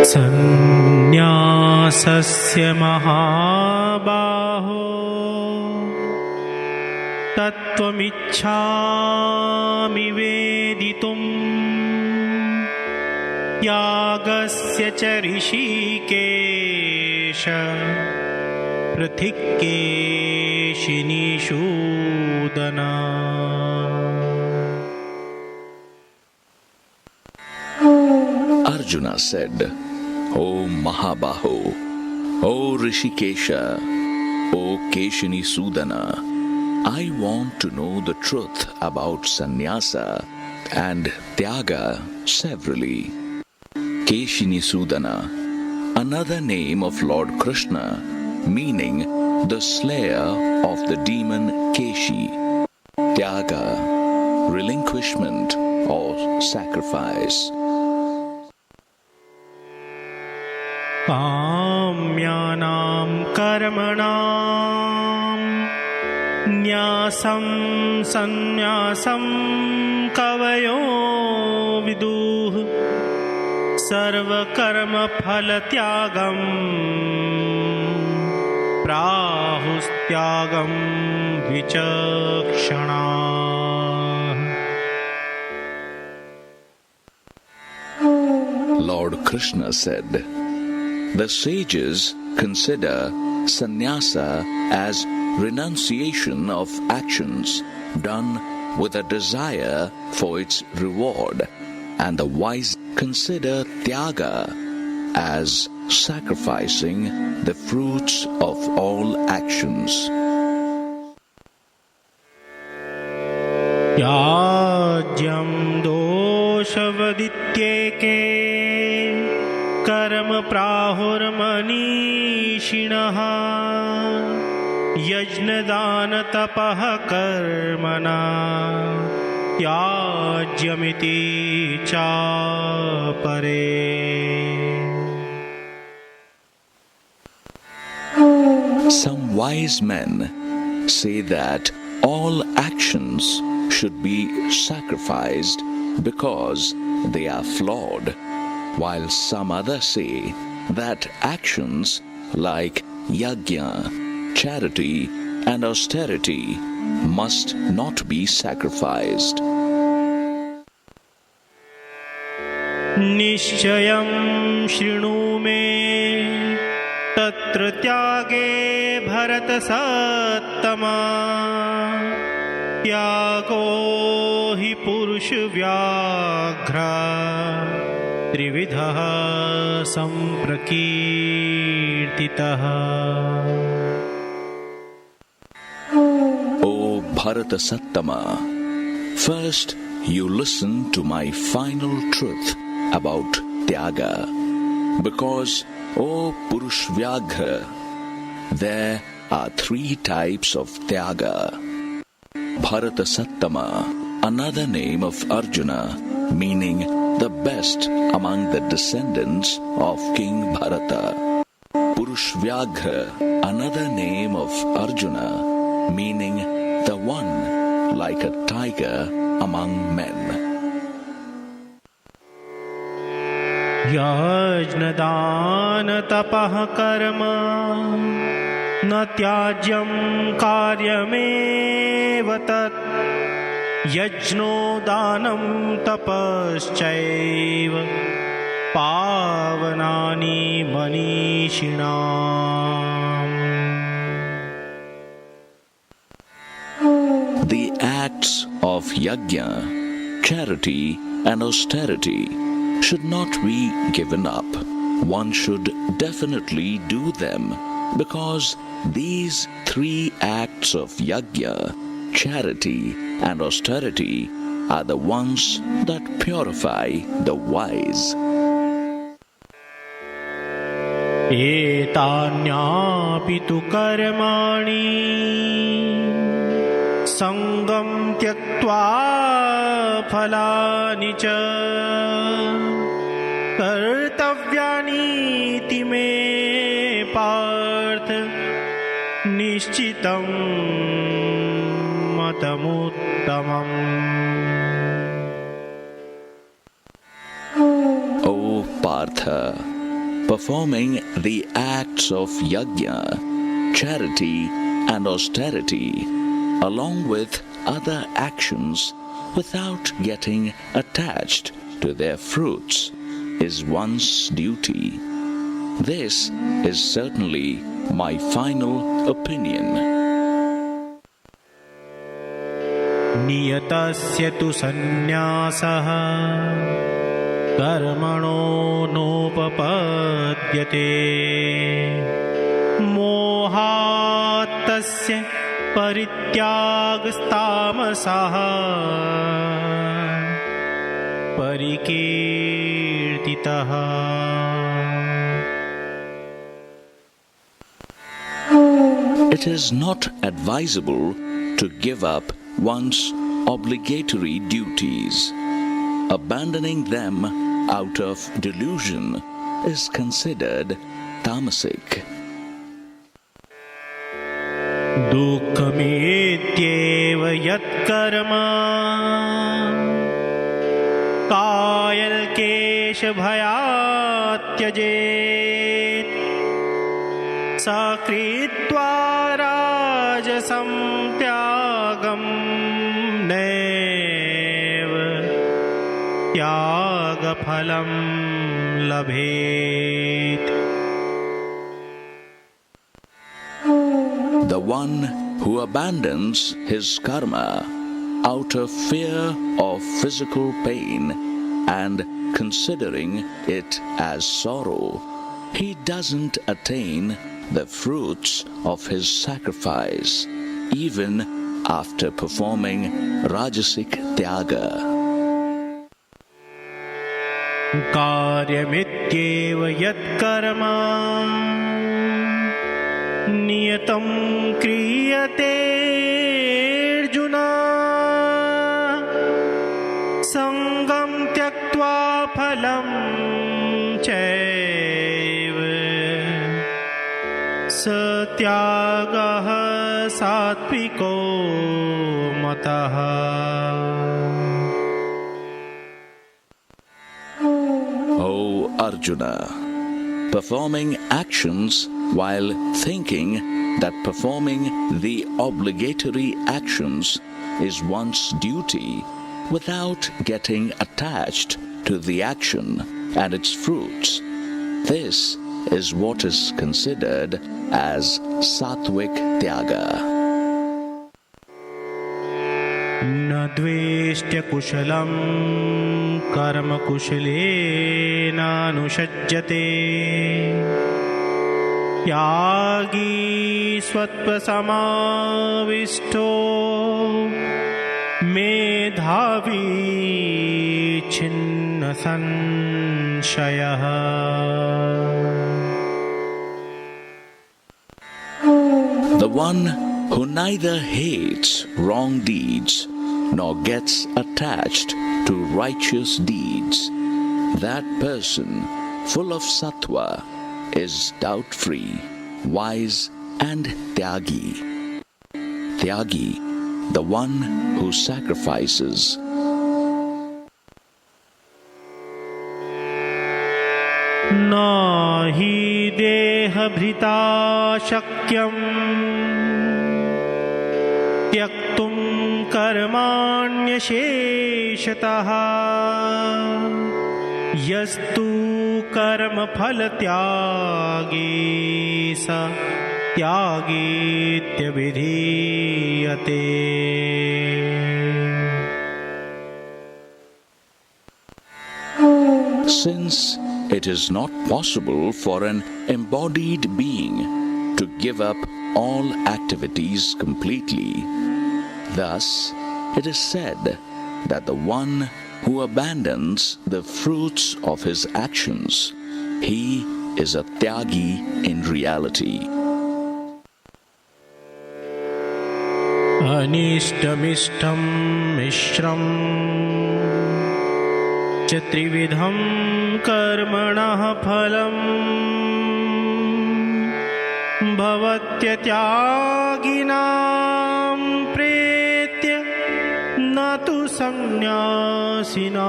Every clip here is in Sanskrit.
Sannyasasya mahabaho tattvamichhami veditum yagasya cha rishikesha prathikeshini shudana. Arjuna said, O Mahabaho, O Rishikesha, O Keshini Sudana, I want to know the truth about sannyasa and tyaga severally. Keshini Sudana, another name of Lord Krishna, meaning the slayer of the demon Keshi. Tyaga, relinquishment or sacrifice. Kamyanam karmanam nyasam sannyasam kavayo viduh sarva karma phala tyagam prahustyagam vichakshana. Lord Krishna said, the sages consider sannyasa as renunciation of actions done with a desire for its reward, and the wise consider tyaga as sacrificing the fruits of all actions. Yajyam doshavadyeke karma prahurmanishinaha yajnadana tapaha karmana yajyamiti chapare. Some wise men say that all actions should be sacrificed because they are flawed, while some others say that actions like yajna, charity, and austerity must not be sacrificed. Nishchayam shrinu me tatra tyage bharat sattama tyago hi purush vyaghra trividha samprakirtitaha. O Bharata Sattama, first you listen to my final truth about tyaga, because, O Purushvyaghra, there are three types of tyaga. Bharata Sattama, another name of Arjuna, meaning the best among the descendants of King Bharata. Purushvyaghra, another name of Arjuna, meaning the one like a tiger among men. Yajnadana tapah karma na tyajyam karyameva tat yajno danam tapaschaiva pavanani manishinam. The acts of yajna, charity and austerity should not be given up. One should definitely do them, because these three acts of yajna, charity and austerity are the ones that purify the wise. Etānyāpi tu karmāni sangam tyaktva phalāni ca kartavyāni iti me partha nishchitam matamuttamam. O Partha, performing the acts of yajna, charity and austerity, along with other actions without getting attached to their fruits, is one's duty. This is certainly my final opinion. नियतस्य तु सन्न्यासः कर्मणो नोपपद्यते मोहात्तस्य परित्यागस्तामसः परिकीर्तितः. It is not advisable to give up one's obligatory duties. Abandoning them out of delusion is considered tamasic. दुःखमेत्येव यत्कर्म कायल्केशभयात् त्यजेत् स कृत्वा राजसं त्यागं नैव त्यागफलं लभेत्. The one who abandons his karma out of fear of physical pain and considering it as sorrow, he doesn't attain the fruits of his sacrifice, even after performing rajasic tyaga. कार्यमित्येव यत्कर्म नियतं क्रियते अर्जुन संगं त्यक्त्वा फलं चैव स त्यागः सात्विको मतः. O Arjuna, performing actions while thinking that performing the obligatory actions is one's duty without getting attached to the action and its fruits, this is what is considered as sattvic tyaga. न द्वेष्ट्य कुशलं कर्म कुशलेनानुषज्यते त्यागी स्वत्वसमाविष्टो मेधावी छिन्न संशयः. The one who neither hates wrong deeds nor gets attached to righteous deeds, that person, full of sattva, is doubt-free, wise and tyagi. Tyagi, the one who sacrifices. न हि देहभृता शक्यं त्यक्तुं कर्माण्यशेषतः यस्तु कर्मफलत्यागी स त्यागीत्यभिधीयते. Since it is not possible for an embodied being to give up all activities completely, thus it is said that the one who abandons the fruits of his actions, he is a tyagi in reality. अनिष्टमिष्टं मिश्रं च त्रिविधं कर्मणः फलं भवत्यत्यागिनां प्रेत्य न तु सन्न्यासिनां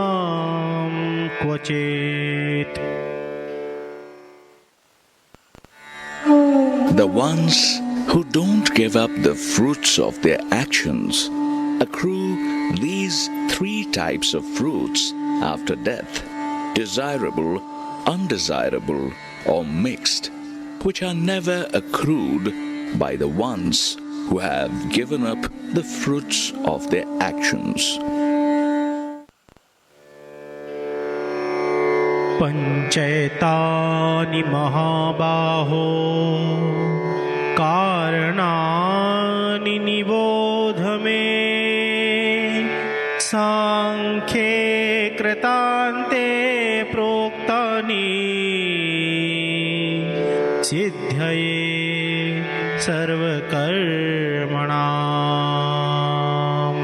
क्वचित्. The ones who don't give up the fruits of their actions accrue these three types of fruits after death: desirable, undesirable, or mixed, which are never accrued by the ones who have given up the fruits of their actions. Panchayatani mahabaho karanani nibodhame Samkhye kritante proktani siddhaye sarvakarmanam.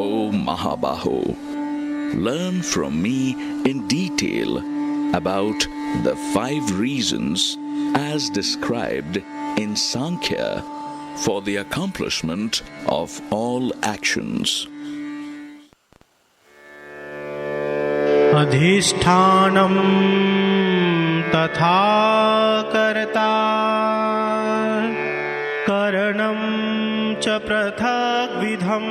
O Mahabaho, learn from me in detail about the 5 reasons as described in Samkhya for the accomplishment of all actions. Adhishthānam tatha karta karanam cha prathak vidham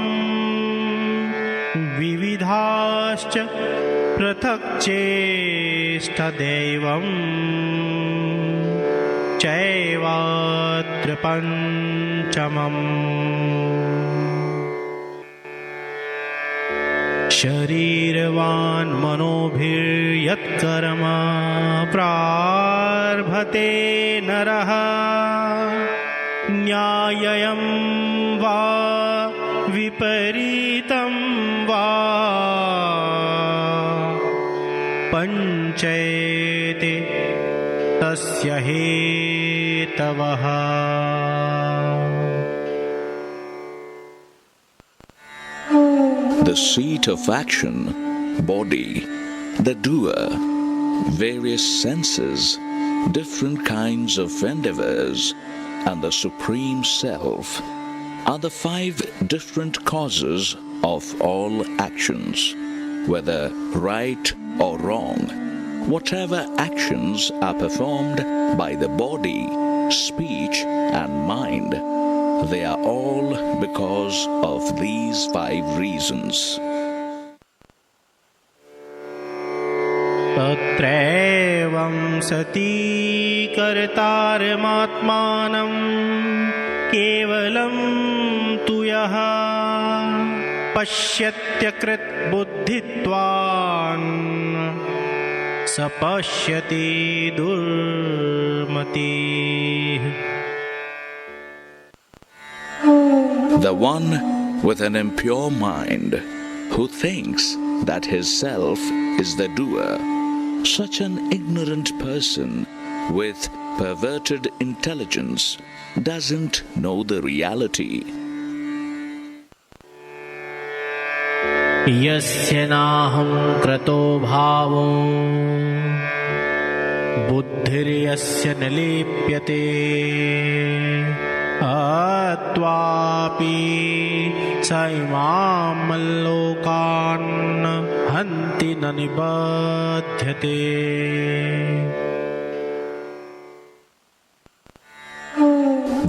vividhāscha prathak cheshtadaivam chaivatri panchamam. Sharirvan manobhir yat karma prarbhate naraha nyayayam va viparitam va panchayate tasya hetavaha. The seat of action, body, the doer, various senses, different kinds of endeavors, and the Supreme Self are the 5 different causes of all actions, whether right or wrong. Whatever actions are performed by the body, speech, and mind, they are all because of these 5 reasons. Tatraivam sati kartarmatmanam kevalam tuyaha pasyatyakrit buddhitvan sapashyati durmati. The one with an impure mind who thinks that his self is the doer, such an ignorant person with perverted intelligence doesn't know the reality. Yasya naham krato bhavo buddhir yasya nalipyate atvapi saimam lokan hanti nanibadhyate.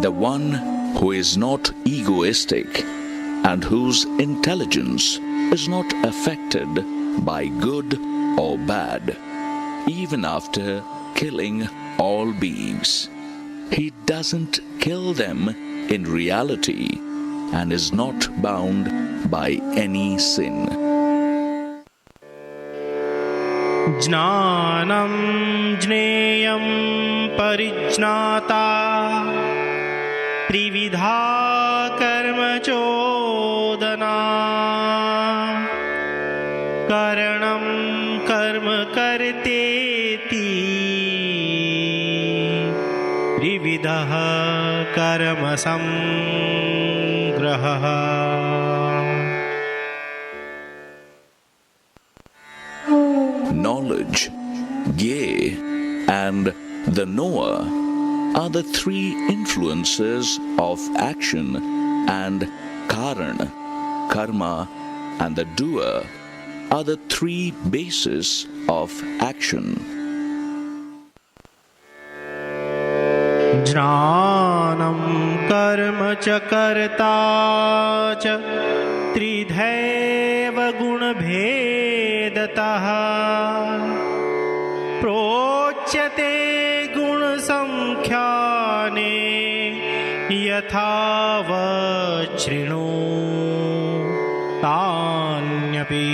The one who is not egoistic and whose intelligence is not affected by good or bad, even after killing all beings. He doesn't kill them in reality and is not bound by any sin. Jnānam jneyam parijnāta trividha karma chodana karanam karma karteti trividha karma samgraha. Knowledge, Gye, and the knower are the 3 influences of action, and Karan, karma, and the doer are the 3 bases of action. ज्ञानं कर्म च कर्ता च त्रिधैव गुणभेदतः प्रोच्यते गुणसंख्याने यथावच्छृणु तान्यपि.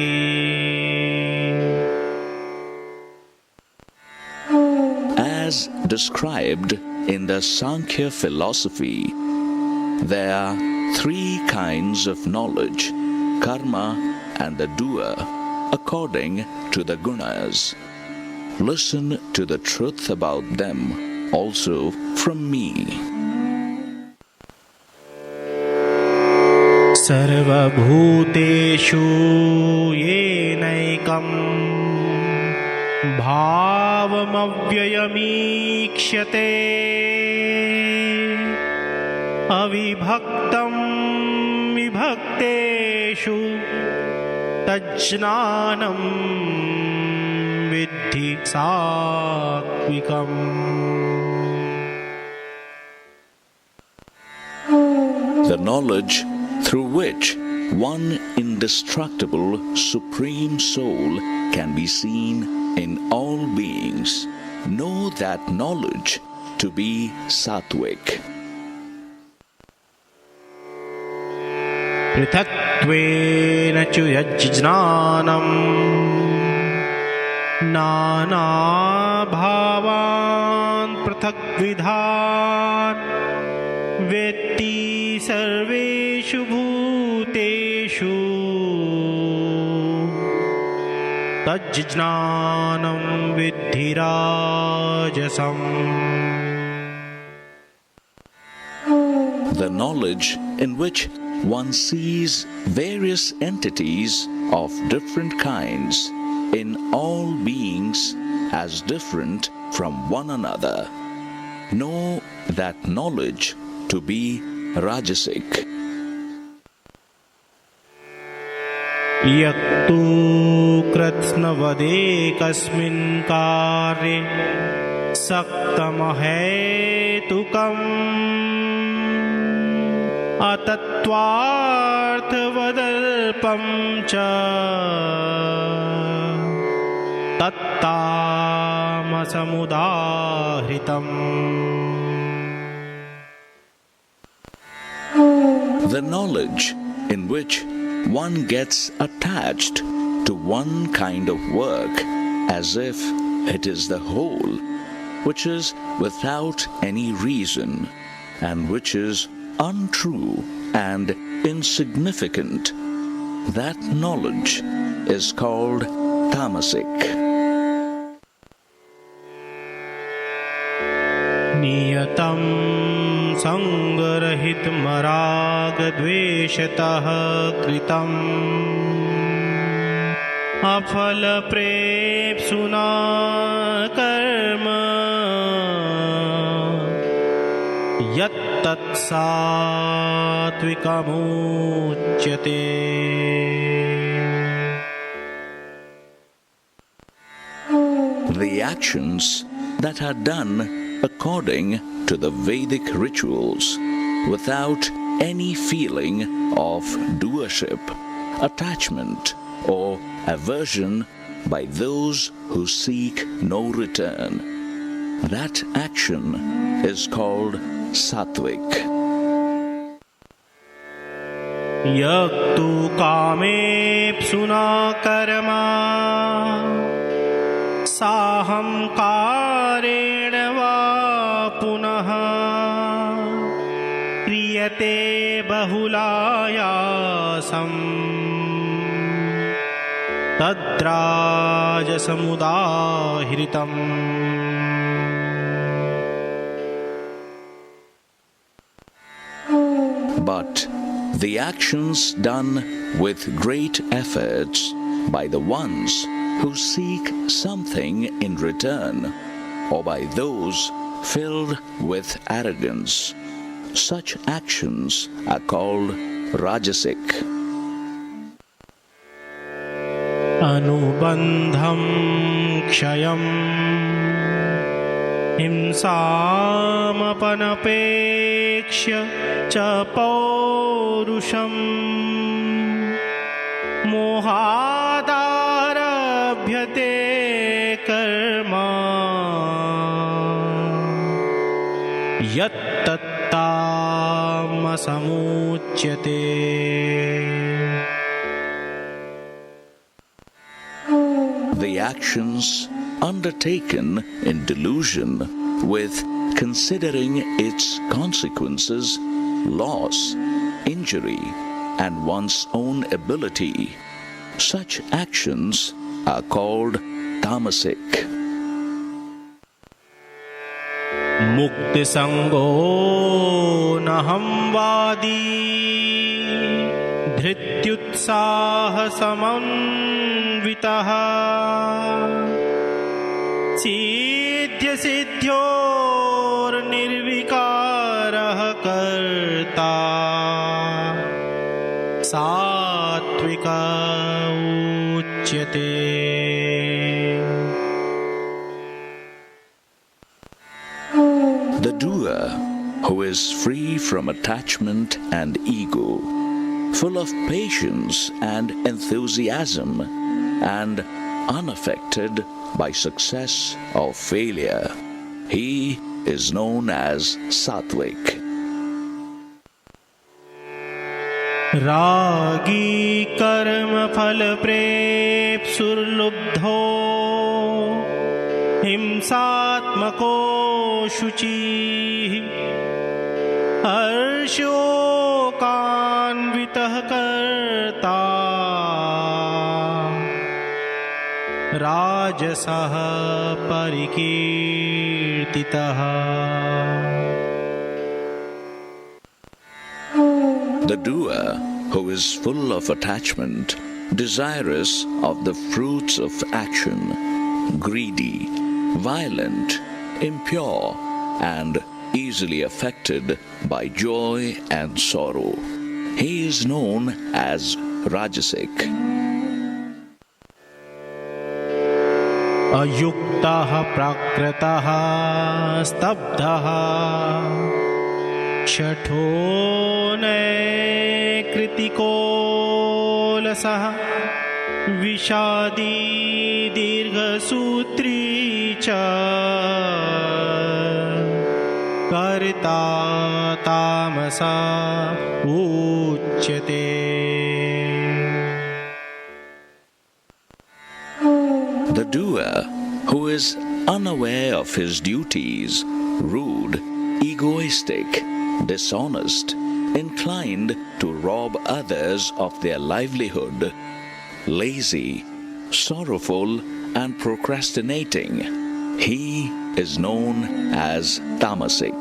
As described in the Samkhya philosophy, there are three kinds of knowledge: karma and the doer, according to the gunas. Listen to the truth about them also from me. सर्वभूतेषु येनैकम् भावमव्ययमीक्ष्यते अविभक्तं विभक्तेषु तज्ज्ञानं विद्धि सात्विकम्. The knowledge through which one indestructible Supreme Soul can be seen in all beings. Know that knowledge to be sattvic. पृथक्त्वेन च यज्ज्ञानं नानाभावान् पृथक्विधान् वेत्ति सर्वेषु भूतेषु तज्ज्ञानं विद्धि राजसम्. The knowledge in which one sees various entities of different kinds in all beings as different from one another. Know that knowledge to be rajasic. यक्तु कृत्स्नवदेकस्मिन् कार्ये सक्तमहेतुकम् अतत्त्वार्थवदल्पं च तत्तामसमुदाहृतम्. The knowledge in which one gets attached to one kind of work as if it is the whole, which is without any reason, and which is untrue and insignificant, that knowledge is called tamasic. नियतं संगरहितमरागद्वेषतः कृतम् अफलप्रेप्सुना कर्म यत्तत्सात्विकमुच्यते. The actions that are done according to the Vedic rituals without any feeling of doership, attachment or aversion by those who seek no return, that action is called sattvic. यक्तु कामेप्सुना कर्मा साहंकारेण वा पुनः क्रियते बहुलायासं तद्राजसमुदाहृतम्. But the actions done with great efforts by the ones who seek something in return, or by those filled with arrogance, such actions are called rajasic. अनुबन्धं क्षयं हिंसामपनपेक्ष्य च पौरुषम् मोहादारभ्यते कर्म यत्तत्तामसमुच्यते. The actions undertaken in delusion with considering its consequences, loss, injury, and one's own ability, such actions are called tamasic. मुक्तिसंगो नहं वादी धृत्युत्साहसमन्वितः सिद्ध्यसिद्ध्योर्निर्विकारः कर्ता सात्विक उच्यते. The doer, who is free from attachment and ego, full of patience and enthusiasm, and unaffected by success or failure, he is known as sattvic. रागी कर्म फल प्रेप्सुर्लुब्धो हिंसात्मको शुचिः हर्षोकान्वितः कर्ता राजसः परिकीर्तितः. The doer, who is full of attachment, desirous of the fruits of action, greedy, violent, impure, and easily affected by joy and sorrow, he is known as rajasic. अयुक्तः प्राकृतः स्तब्धः शठो नैकृतिकोलसः विषादी दीर्घसूत्री च कर्ता तामसा उच्यते. The doer, who is unaware of his duties, rude, egoistic, dishonest, inclined to rob others of their livelihood, lazy, sorrowful, and procrastinating, he is known as tamasic.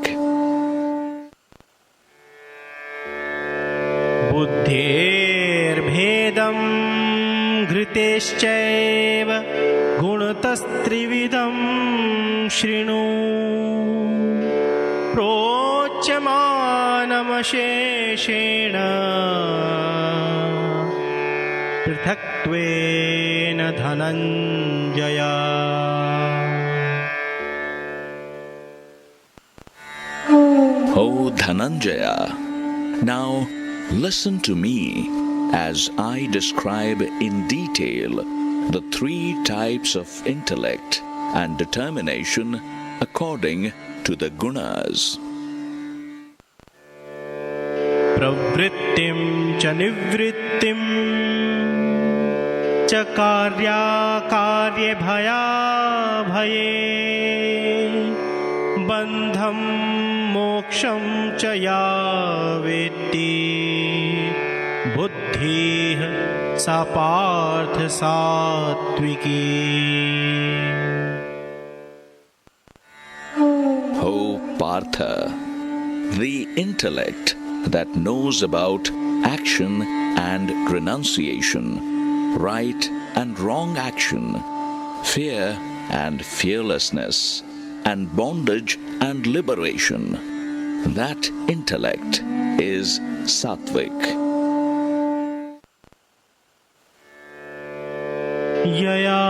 बुद्धेर्भेदं घृतेश्चैव गुणतस्त्रिविधं शृणु प्रोच्यमानमशेषेण पृथक्त्वेन Dhananjaya. O Dhananjaya, now listen to me as I describe in detail the three types of intellect and determination according to the gunas. प्रवृत्तिं च निवृत्तिं च कार्याकार्ये भयाभये बन्धं मोक्षं च या वेत्ति बुद्धिः सा पार्थ सात्विकी. O Partha, the intellect that knows about action and renunciation, right and wrong action, fear and fearlessness, and bondage and liberation, that intellect is sattvic. यया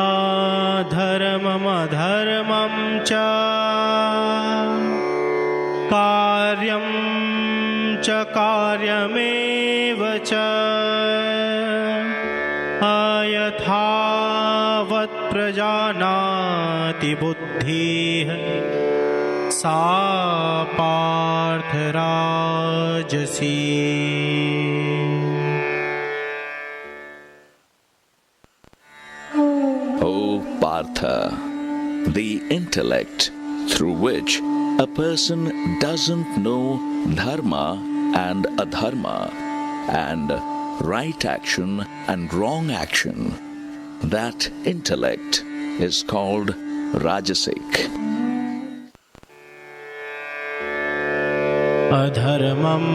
धर्ममधर्मं च कार्यं च कार्यमेव च अयथावत् प्रजानाति बुद्धिः सा पार्थ राजसी. O Partha, the intellect through which a person doesn't know dharma and adharma, and right action and wrong action, that intellect is called rajasic. अधर्मं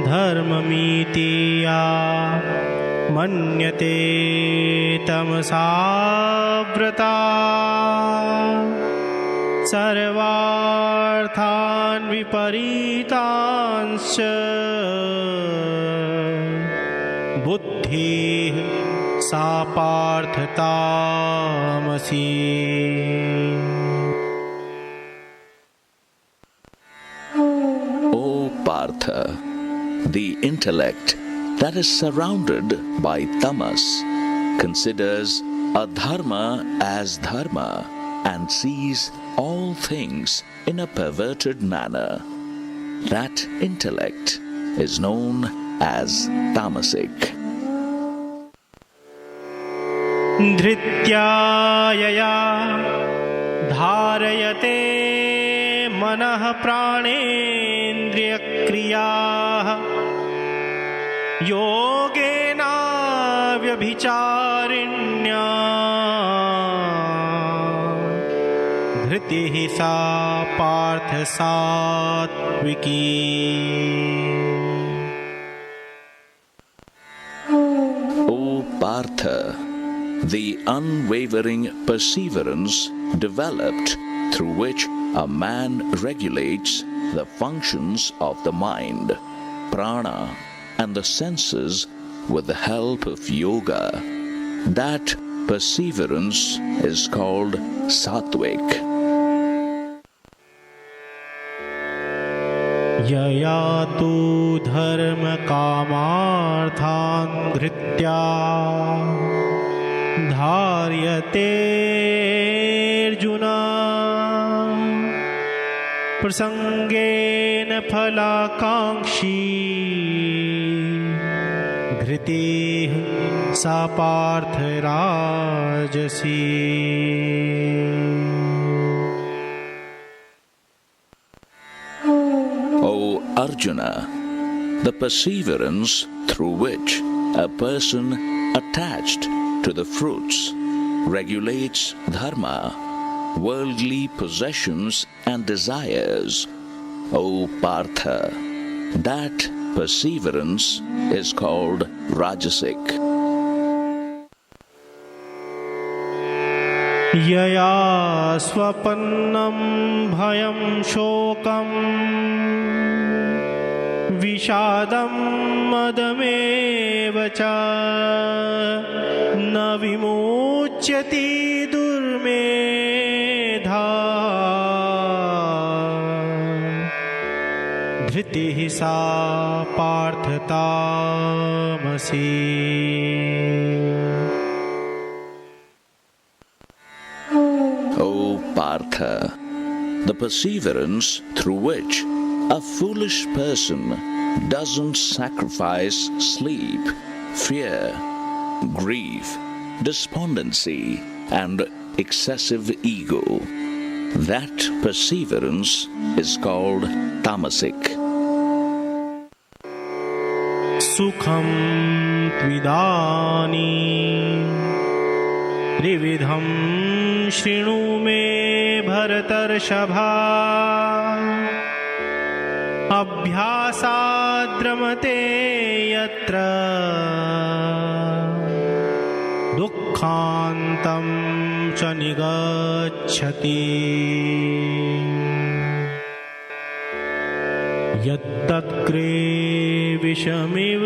धर्ममिति या मन्यते तमसा व्रता सर्वार्थान् विपरीतांश्च बुद्धिः सा पार्थ तामसी. O Partha, the intellect that is surrounded by tamas considers adharma as dharma and sees all things in a perverted manner. That intellect is known as tamasic. धृत्यायया धारयते मनः प्राणेन्द्रियक्रियाः योगेनाव्यभिचारिण्या धृतिः सा पार्थ सात्विकी. O Partha, the unwavering perseverance developed through which a man regulates the functions of the mind, prana, and the senses with the help of yoga, that perseverance is called sattvic. यया तु धर्म कामार्थान् धृत्या धार्यते अर्जुन प्रसंगेन फलाकांक्षी धृतिः सा पार्थ राजसी. O Arjuna, the perseverance through which a person attached to the fruits regulates dharma, worldly possessions and desires, O Partha, that perseverance is called rajasic. यया स्वपन्नं भयं शोकं विषादं मदमेव च न विमुच्यति दुर्मेधा धृतिः सा पार्थ तामसी. O Partha, the perseverance through which a foolish person doesn't sacrifice sleep, fear, grief, despondency, and excessive ego, that perseverance is called tamasic. सुखं त्विदानी त्रिविधं शृणु मे भरतर्षभा अभ्यासाद्रमते यत्र दुःखान्तं च निगच्छति यत्तत्क्रे विषमिव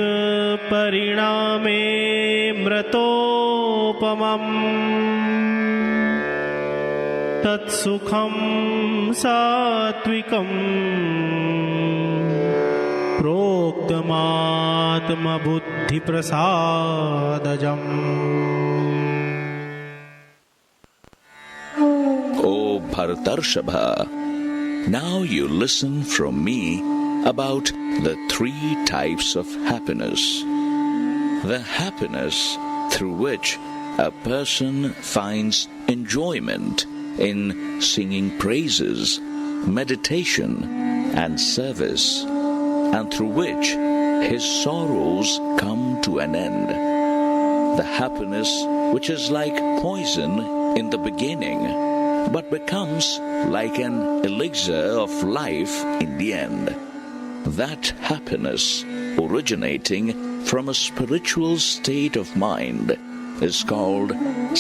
परिणामे मृतोपमम् तत्सुखं सात्विकं प्रोक्तमात्मबुद्धिप्रसादजम्. O Bharatarshava, now you listen from me about the three types of happiness. The happiness through which a person finds enjoyment in singing praises, meditation and service, and through which his sorrows come to an end. The happiness which is like poison in the beginning, but becomes like an elixir of life in the end. That happiness originating from a spiritual state of mind is called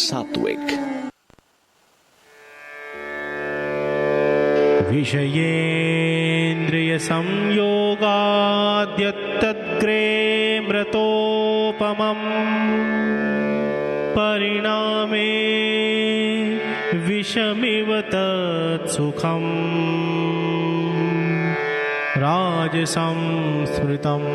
sattvic. विषयेन्द्रिय संयोगाद्यत्तद्ग्रे मृतोपमम् परिणामे विषमिव तत्सुखम् राजसंस्मृतम्.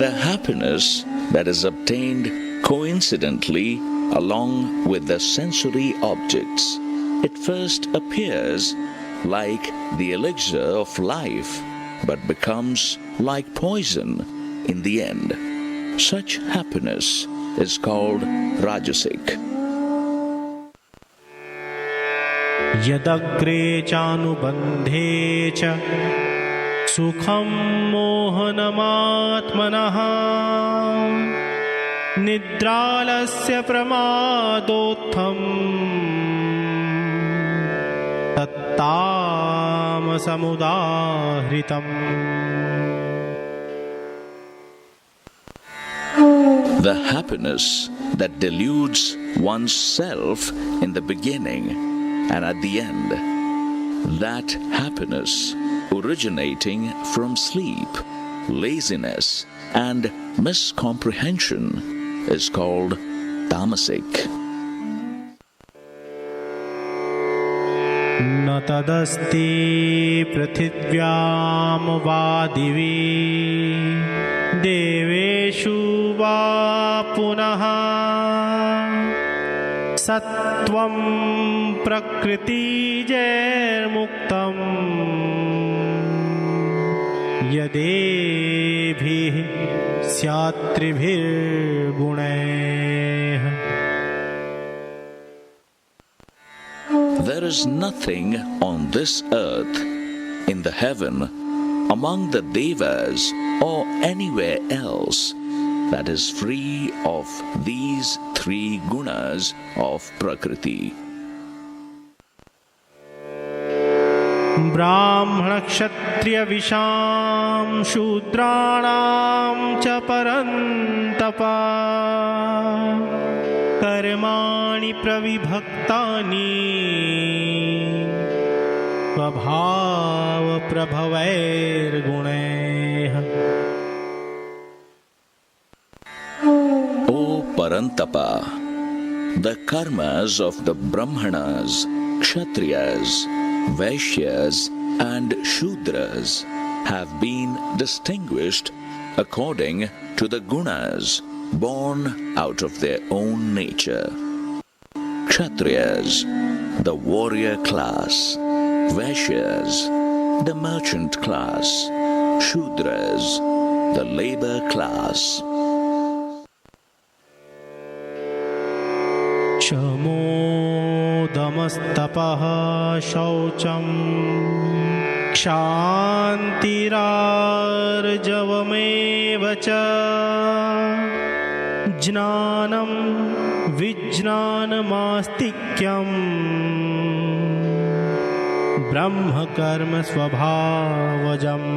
The happiness that is obtained coincidentally along with the sensory objects, it first appears like the elixir of life, but becomes like poison in the end. Such happiness is called rajasic. यदग्रे चानुबन्धे च सुखं मोहनमात्मनः निद्रालस्य प्रमादोत्थम् तत्तामसमुदाहृतम्. The happiness that deludes one's self in the beginning and at the end, that happiness originating from sleep, laziness and miscomprehension is called tamasic. न तदस्ति पृथिव्यां वा दिवि देवेषु वा पुनः सत्त्वं प्रकृतिजैर्मुक्तम् यदेभिः स्यात्त्रिभिर्गुणैः. There is nothing on this earth, in the heaven, among the devas or anywhere else that is free of these three gunas of Prakriti. ब्राह्मण क्षत्रिय विशां शूद्राणां च परन्तप कर्माणि प्रविभक्तानि स्वभाव प्रभवैर्गुणैः. O Parantapa, the karmas of the Brahmanas, Kshatriyas, Vaishyas and Shudras have been distinguished according to the gunas born out of their own nature. Kshatriyas, the warrior class; Vaishyas, the merchant class; Shudras, the labor class. शमोदमस्तपः शौचं क्षान्तिरार्जवमेव च ज्ञानं विज्ञानमास्तिक्यं ब्रह्मकर्म स्वभावजम्.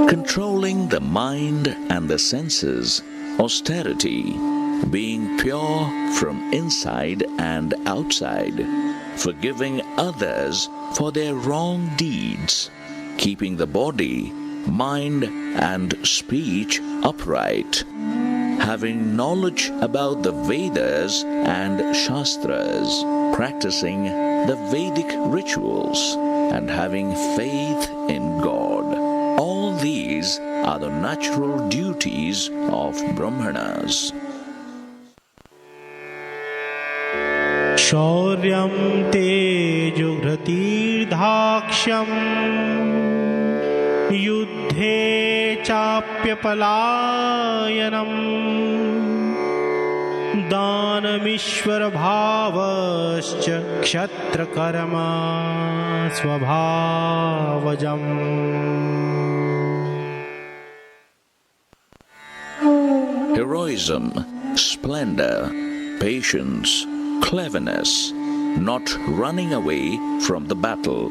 Controlling the mind and the senses, austerity, being pure from inside and outside, forgiving others for their wrong deeds, keeping the body mind and speech upright, having knowledge about the Vedas and Shastras, practicing the Vedic rituals, and having faith in God. All these are the natural duties of Brahmanas. शौर्यं तेजोघृतिर्दाक्ष्यं युद्धे चाप्यपलायनं दानमीश्वरभावश्च क्षत्रकर्म स्वभावजम्. Heroism, splendor, patience, cleverness, not running away from the battle,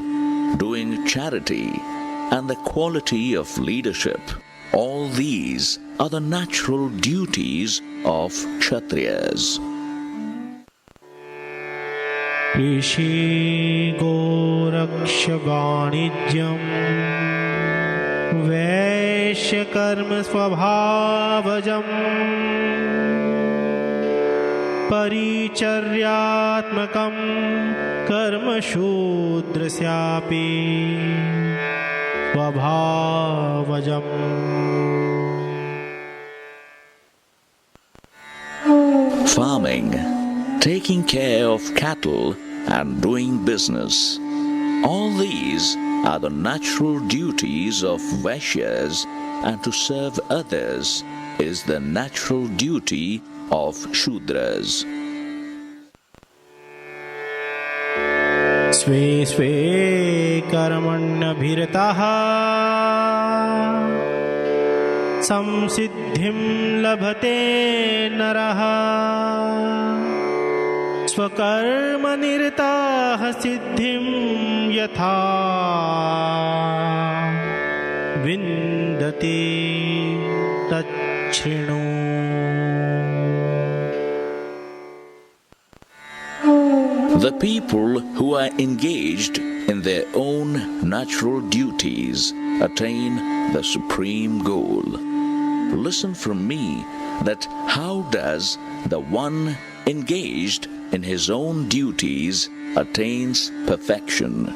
doing charity, and the quality of leadership. All these are the natural duties of Kshatriyas. ऋषि गोरक्ष वाणिज्यं वैश्यकर्म स्वभावजम् परिचर्यात्मकं कर्म शूद्रस्यापि स्वभावजम्. Farming, taking care of cattle and doing business. All these are the natural duties of Vaishyas, and to serve others is the natural duty of Shudras. स्वे स्वे कर्मण्यभिरतः संसिद्धिं लभते नरः स्वकर्मनिरतः सिद्धिं यथा विन्दति तच्छृणु. The people who are engaged in their own natural duties attain the supreme goal. Listen from me that how does the one engaged in his own duties attains perfection.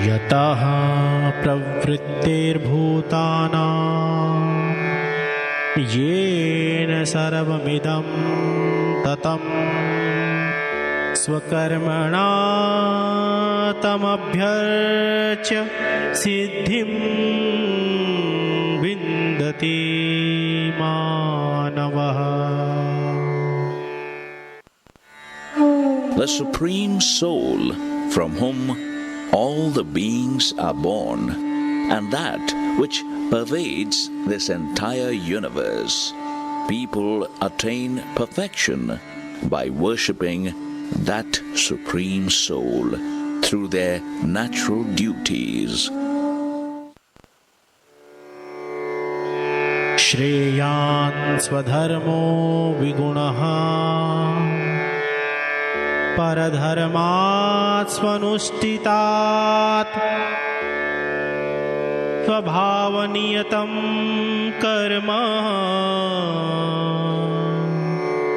यतः प्रवृत्तिर्भूतानां येन सर्वमिदं ततं स्वकर्मणा तमभ्यर्च्य सिद्धिं विन्दति मानवः. The Supreme Soul, from whom all the beings are born, and that which pervades this entire universe, people attain perfection by worshipping that Supreme Soul through their natural duties. श्रेयान् स्वधर्मो विगुणः परधर्मात् स्वनुष्ठितात् स्वभावनियतं कर्म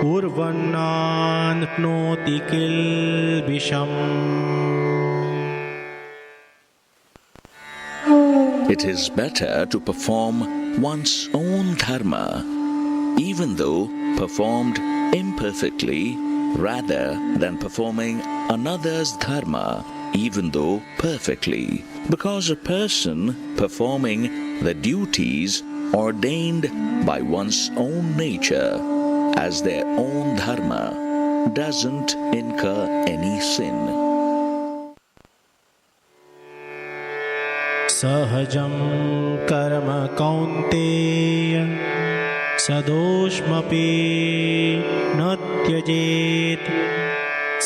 कुर्वन्नाप्नोति किल्बिषम्. It is better to perform one's own dharma, even though performed imperfectly, rather than performing another's dharma, even though perfectly, because a person performing the duties ordained by one's own nature as their own dharma doesn't incur any sin. सहजं कर्म कौन्तेय सदोषमपि न त्यजेत्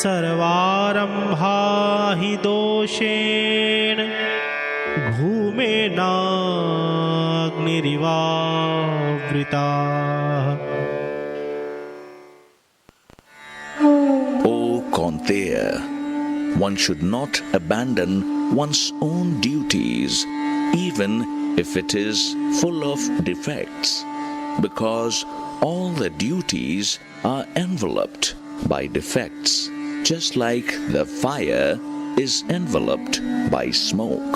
सर्वारम्भा हि दोषेण धूमेनाग्निरिवावृताः. O Kaunteya, one should not abandon one's own duties, even if it is full of defects, because all the duties are enveloped by defects, just like the fire is enveloped by smoke.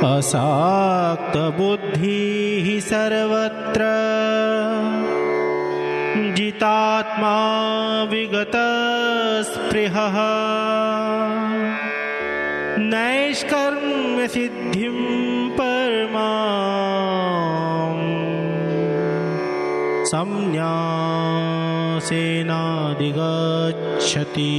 असक्ता बुद्धिः सर्वत्र जितात्मा विगतस्पृहः नैष्कर्म्य सिद्धिं परमां संन्यासेनाधिगच्छति.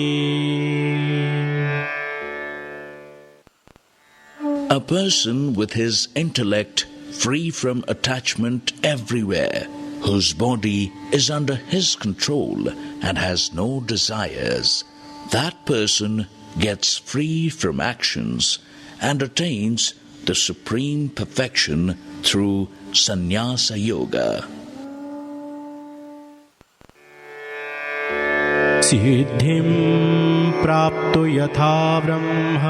A person with his intellect free from attachment everywhere, whose body is under his control and has no desires, that person gets free from actions and attains the supreme perfection through Samkhya-Yoga. सिद्धिं प्राप्तो यथा ब्रह्म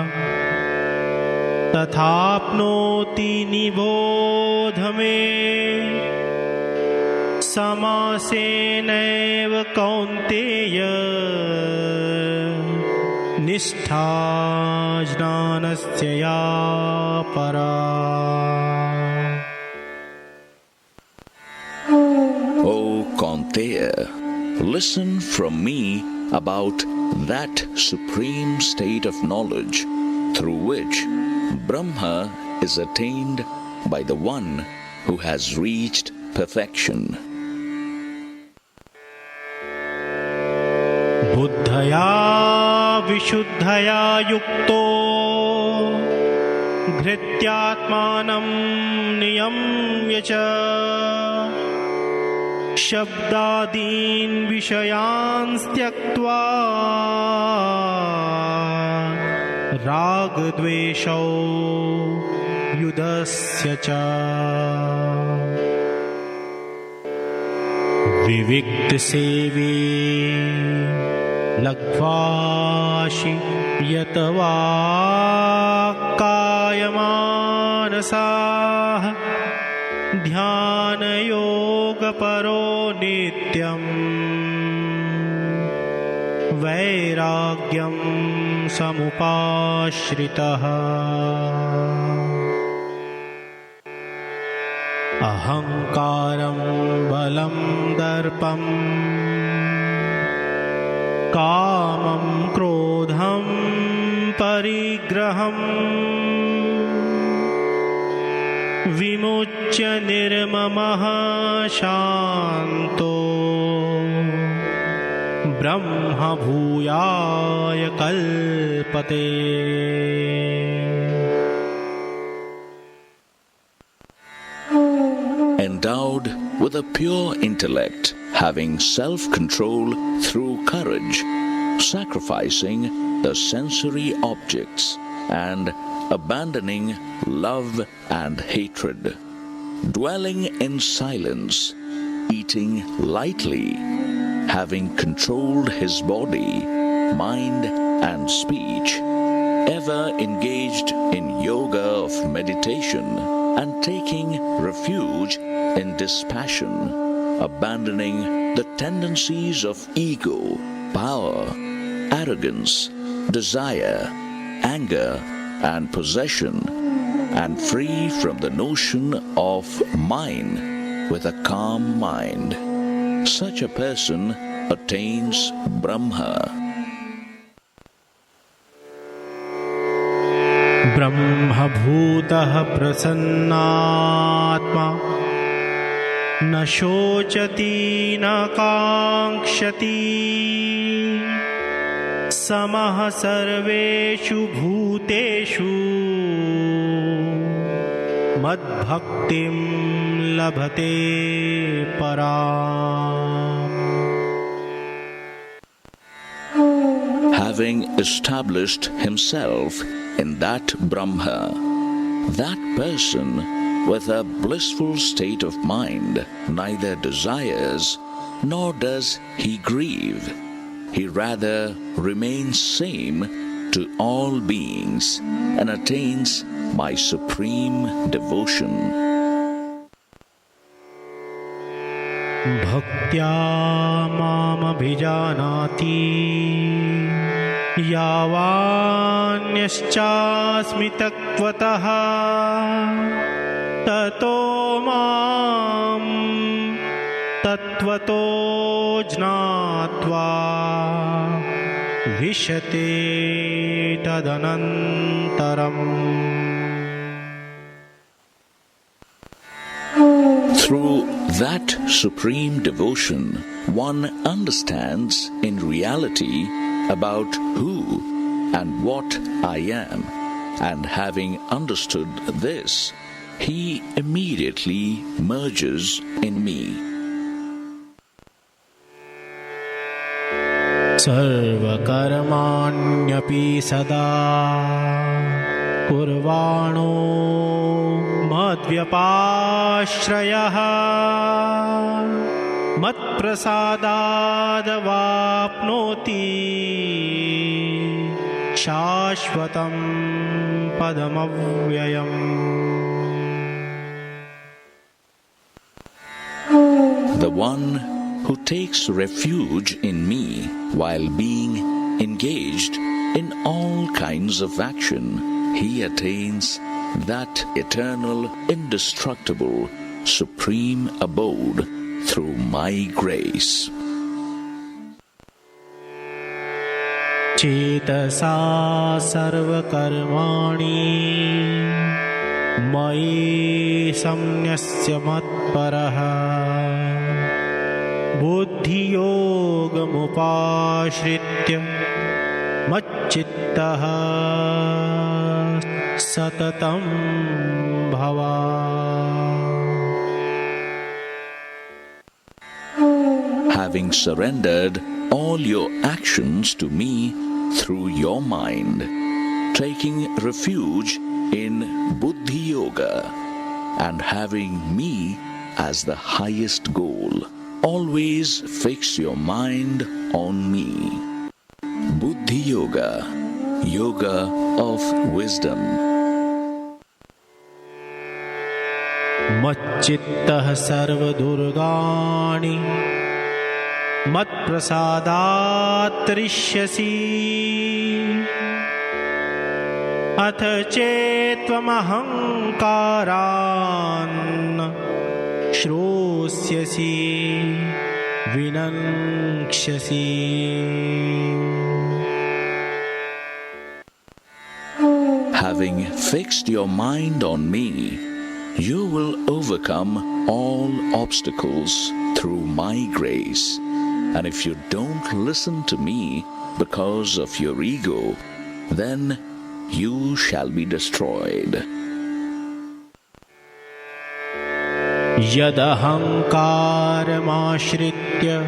तथाप्नोति निबोध मे समासेनैव कौन्तेय निष्ठा ज्ञानस्य या परा. O Kaunteya, listen from me about that supreme state of knowledge through which Brahma is attained by the one who has reached perfection. बुद्धया विशुद्धया युक्तो धृत्यात्मानं नियम्य च शब्दादीन् विषयान् त्यक्त्वा रागद्वेषौ युधस्य च विविक्तसेवी लघ्वाशि यतवा कायमानसाः ध्यानयोगपरो नित्यम् वैराग्यं समुपाश्रितः. अहंकारं बलं दर्पं कामं क्रोधं परिग्रहं विमुच्य निर्ममः शान्तो ब्रह्म भूयाय कल्पते. Endowed with a pure intellect, having self-control through courage, sacrificing the sensory objects and abandoning love and hatred, dwelling in silence, eating lightly, having controlled his body, mind and speech, ever engaged in yoga of meditation and taking refuge in dispassion, abandoning the tendencies of ego, power, arrogance, desire, anger and possession, and free from the notion of mine with a calm mind. Such a person attains Brahma. ब्रह्मभूतः प्रसन्नात्मा न शोचति न काङ्क्षति समः सर्वेषु भूतेषु मद्भक्तिं लभते पराम्. Having established himself in that Brahma, that person with a blissful state of mind neither desires nor does he grieve, he rather remains same to all beings and attains my supreme devotion. Bhaktya mamabhijanati yavanyaschasmi tattvataha tato mam tattvato jnatva vishate tadanantaram. Through that supreme devotion, one understands in reality about who and what I am, and having understood this, he immediately merges in me. Sarvakarmanyapi sada kurvano madvyapashrayaha matprasadadavapnoti shashvatam padamavyayam. The one who takes refuge in me while being engaged in all kinds of action, he attains that eternal, indestructible, supreme abode through my grace. Cetasa sarvakarmani mayi samnyasya matparaha buddhiyogamupashritya macchittaha satatam bhava. Having surrendered all your actions to me through your mind, taking refuge in Buddhi Yoga, and having me as the highest goal, always fix your mind on me. Buddhi Yoga, Yoga of wisdom. Macchittah sarva durgani matprasadat trishyasi atha chetvam ahankaran shrosyasi vinankshyasi. Having fixed your mind on me, you will overcome all obstacles through my grace. And if you don't listen to me because of your ego, then you shall be destroyed. Yadahankaramashritya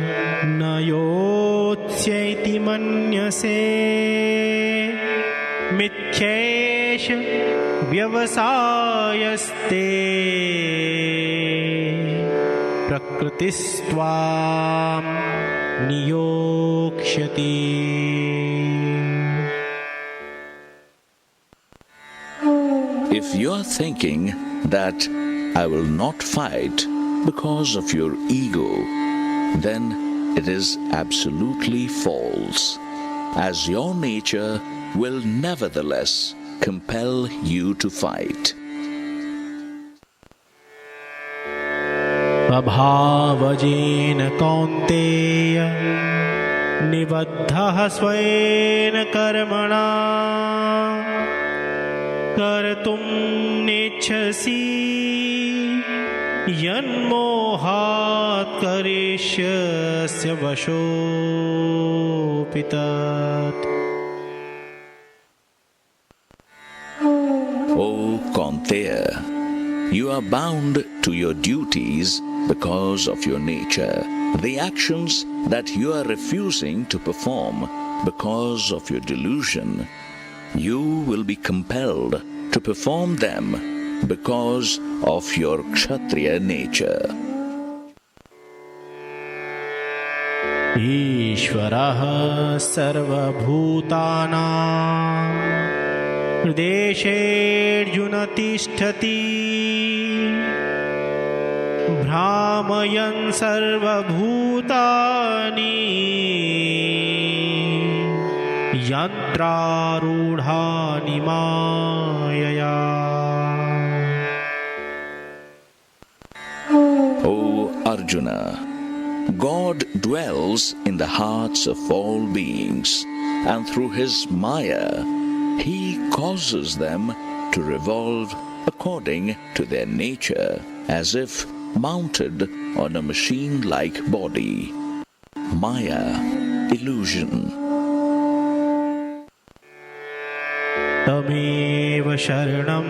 nayotsyaiti manyase mithyesha vyavasayaste prakritistvam niyokshati. If you are thinking that I will not fight because of your ego, then it is absolutely false, as your nature will nevertheless compel you to fight. Abhavajena kaunteya nibaddhaha svena karmana kartum nechasi yanmohat karishyasya vashopitat. O Kaunteya, you are bound to your duties because of your nature. The actions that you are refusing to perform because of your delusion, you will be compelled to perform them because of your Kshatriya nature. ईश्वरः सर्वभूतानां हृदेशेऽर्जुन तिष्ठति भ्रामयन् सर्वभूतानि यन्त्रारूढानि मायया. O Arjuna, God dwells in the hearts of all beings, and through his Maya, he causes them to revolve according to their nature, as if mounted on a machine-like body. Maya, illusion. तमेव शरणं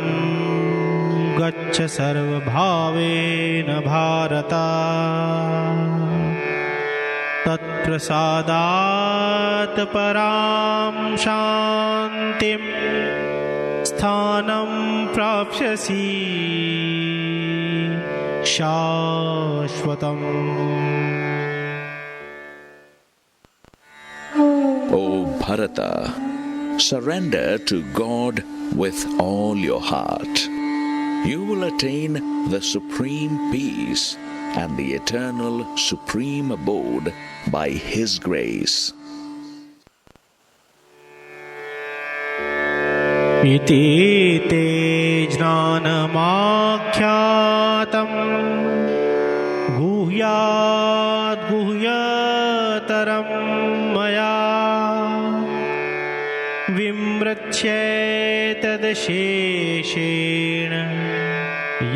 गच्छ सर्वभावेन भारत तत्प्रसादात् परां शान्तिं स्थानं प्राप्स्यसि शाश्वतम्. O Bharata, surrender to God with all your heart. You will attain the supreme peace and the eternal supreme abode by his grace. इति ते ज्ञानमाख्यातम् गुह्याद् गुह्यतरं मया विमृच्छेतदशेषेण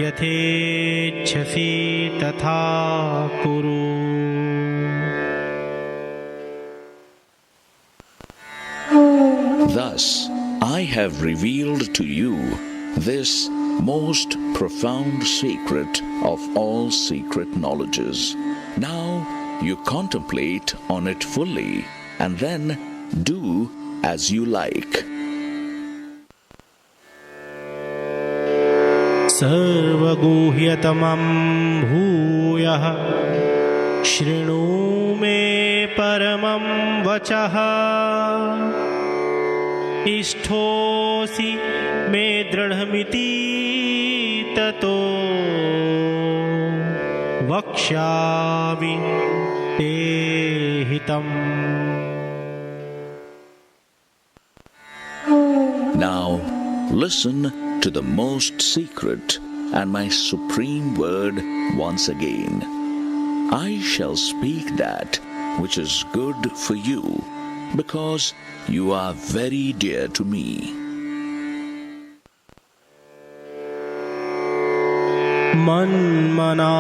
यथेच्छसि तथा कुरु. Thus I have revealed to you this most profound secret of all secret knowledges. Now you contemplate on it fully and then do as you like. सर्वगुह्यतमं भूयः शृणु मे परमं वचः इष्टोऽसि मे दृढमिति ततो वक्ष्यामि ते हितम्. Now listen to the most secret and my supreme word once again. I shall speak that which is good for you, because you are very dear to me. मन्मना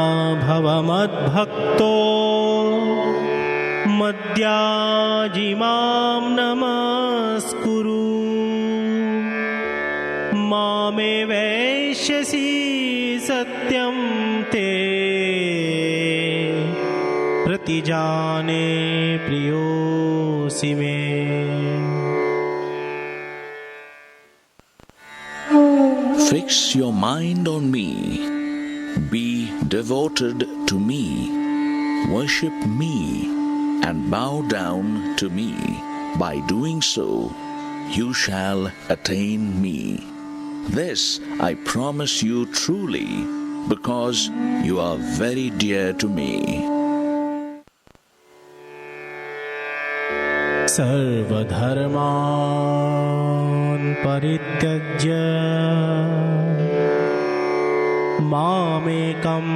भव मद्भक्तो मद्याजी मां नमस्कुरु मामे वैश्यसि सत्यं ते प्रतिजाने प्रियोऽसि मे. Fix your mind on me. Be devoted to me. Worship me and bow down to me. By doing so, you shall attain me. This I promise you truly, because you are very dear to me. सर्वधर्मान् परित्यज्य मामेकं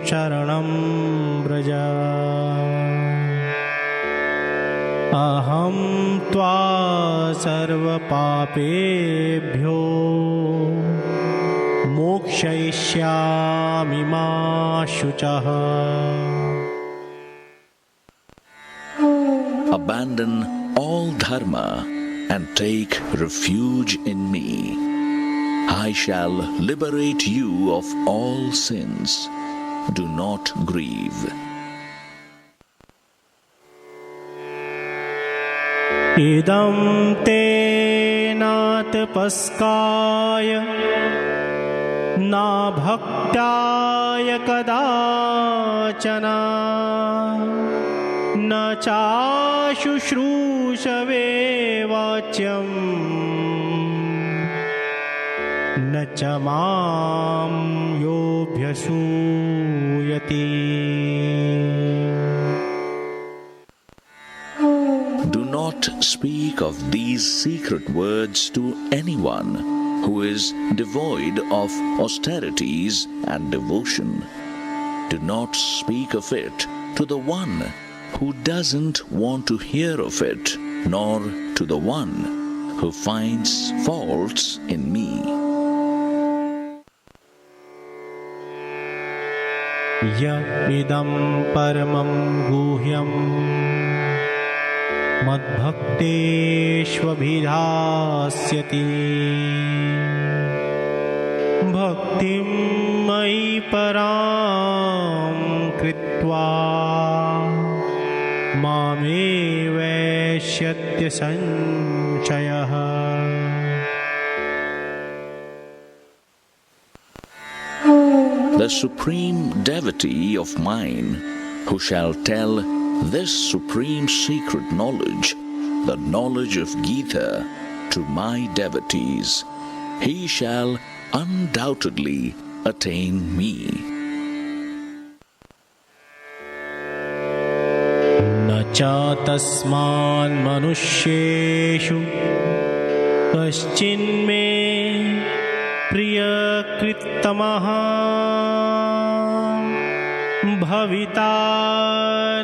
शरणं व्रज अहं त्वा सर्वपापेभ्यो मोक्षयिष्यामि मा शुचः. Abandon all dharma and take refuge in me. I shall liberate you of all sins. Do not grieve. Idam te natpaskaya na bhaktaya kadachana न चाशुश्रूषवे वाच्यं न च मां योऽभ्यसूयति. Do not speak of these secret words to anyone who is devoid of austerities and devotion. Do not speak of it to the one who doesn't want to hear of it, nor to the one who finds faults in me. Ya idam paramam guhyam madbhakteshvabhidhasyati bhaktim mayi param kritva मामेवैष्यत्य संशयः. The supreme devotee of mine, who shall tell this supreme secret knowledge, the knowledge of Gita, to my devotees, he shall undoubtedly attain me. तस्मान् मनुष्येषु कश्चिन्मे प्रियकृत्तमः भविता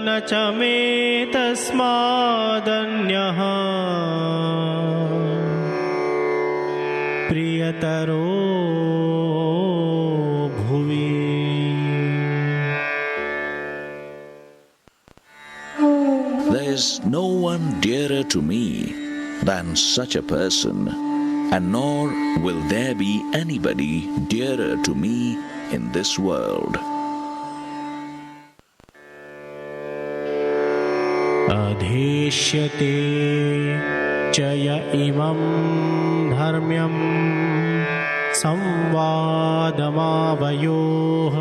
न च मे तस्मादन्यः प्रियतरो भुवि. There is no one dearer to me than such a person, and nor will there be anybody dearer to me in this world. Adhishyate chaya imam dharmyam samvadamavayoh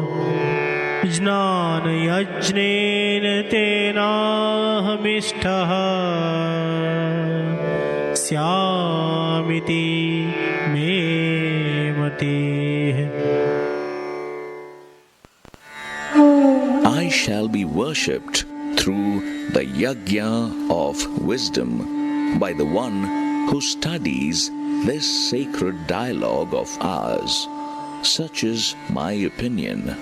Jñāna yajnena tenahamishtah syamiti me matih. I shall be worshipped through the yajna of wisdom by the one who studies this sacred dialogue of ours. Such is my opinion.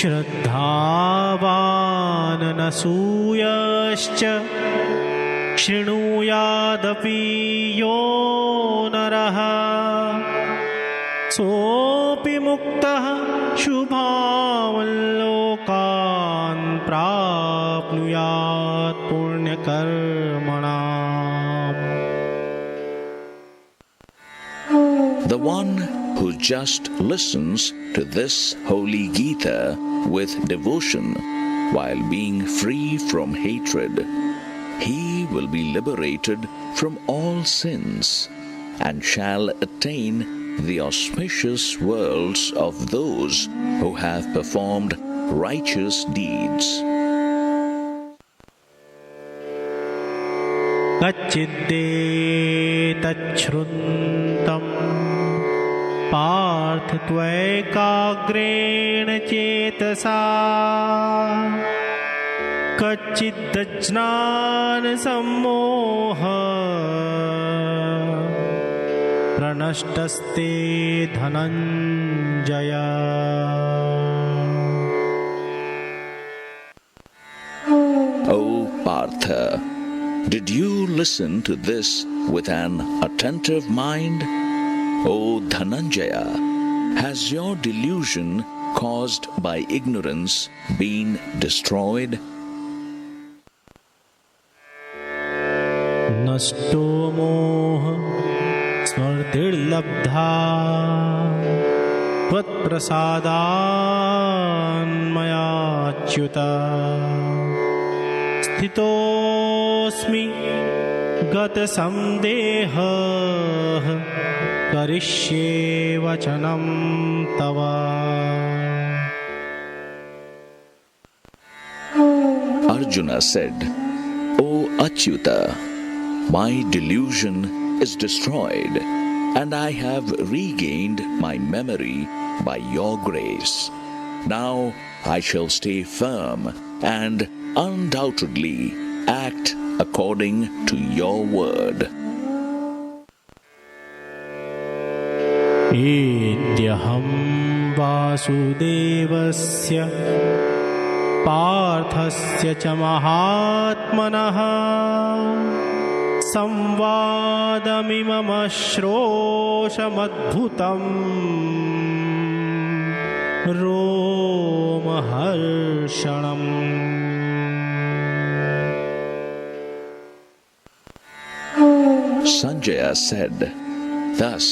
श्रद्धावान नसूयश्च शृणुयादपि यो नरः सोऽपि मुक्तः शुभान् लोकान् प्राप्नुयात् पुण्यकर्मणाम्. The one who just listens to this holy Gita with devotion while being free from hatred, he will be liberated from all sins and shall attain the auspicious worlds of those who have performed righteous deeds. कच्चिद्देतच्छ्रुतं Partha त्वैकाग्रेण चेतसा कच्चिदज्ञानसम्मोह प्रनष्टस्ते Dhananjaya. O Partha, did you listen to this with an attentive mind? O Dhananjaya, has your delusion caused by ignorance been destroyed? नष्टो मोह स्मृतिर्लब्धा त्वत्प्रसादान्मयाच्युत स्थितोऽस्मि गतसंदेहः करिष्ये वचनं तव. Arjuna said, O Achyuta, my delusion is destroyed, and I have regained my memory by your grace. Now I shall stay firm and undoubtedly act according to your word. Ityaham vasudevasya parthasya cha mahatmanaha samvadamimam ashroshamadbhutam romaharshanam. Sanjaya said, Thus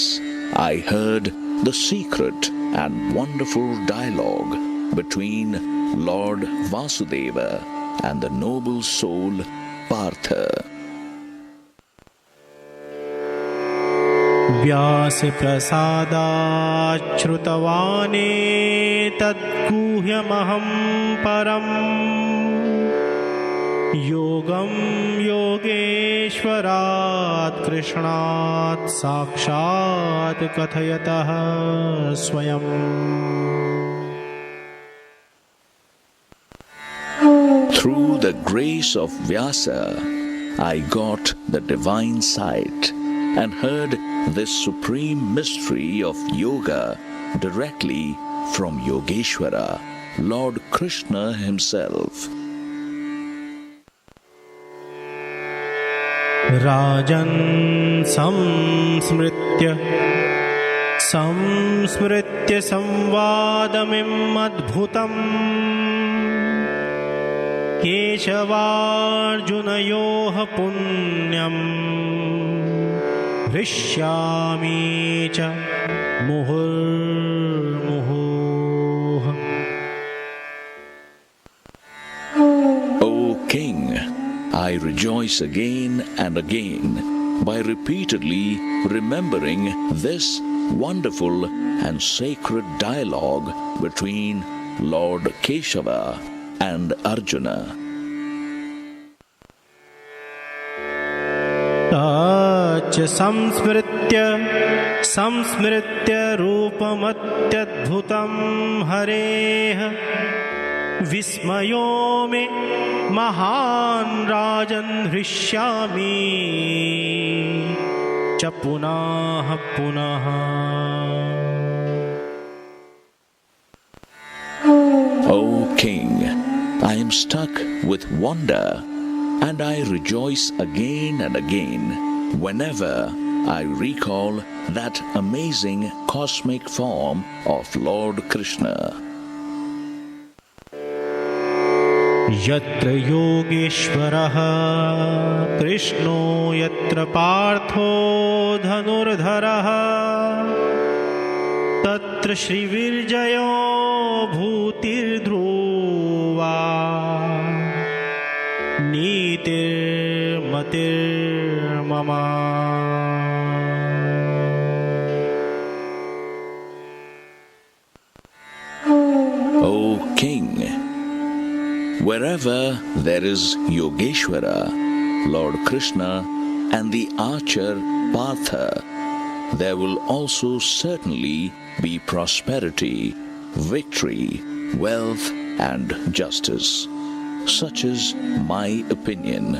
I heard the secret and wonderful dialogue between Lord Vasudeva and the noble soul Partha. Vyasa prasadachrutavane tadguhyamaham param yogam yogeshwarat krishnat sakshat kathayatah swayam. Through the grace of Vyasa, I got the divine sight and heard this supreme mystery of yoga directly from Yogeshwara, Lord Krishna himself. Rajan samsmritya samvadamim adbhutam keshavarjunayoha punyam hrishyami cha muhurmuhuh. O King, I rejoice again and again by repeatedly remembering this wonderful and sacred dialogue between Lord Keshava and Arjuna. Tacha samsmritya rupamatyadbhutam hareha vismayo me mahan rajan hrishyami cha punah punah. O King, I am struck with wonder, and I rejoice again and again whenever I recall that amazing cosmic form of Lord Krishna. Yatra Yogeshwaraha Krishno yatra partho dhanurdharaha tatra Shri Virjayo bhutir dhruva nitir matir mama. O King, wherever there is Yogeshwara, Lord Krishna, and the archer Partha, there will also certainly be prosperity, victory, wealth, and justice. Such is my opinion.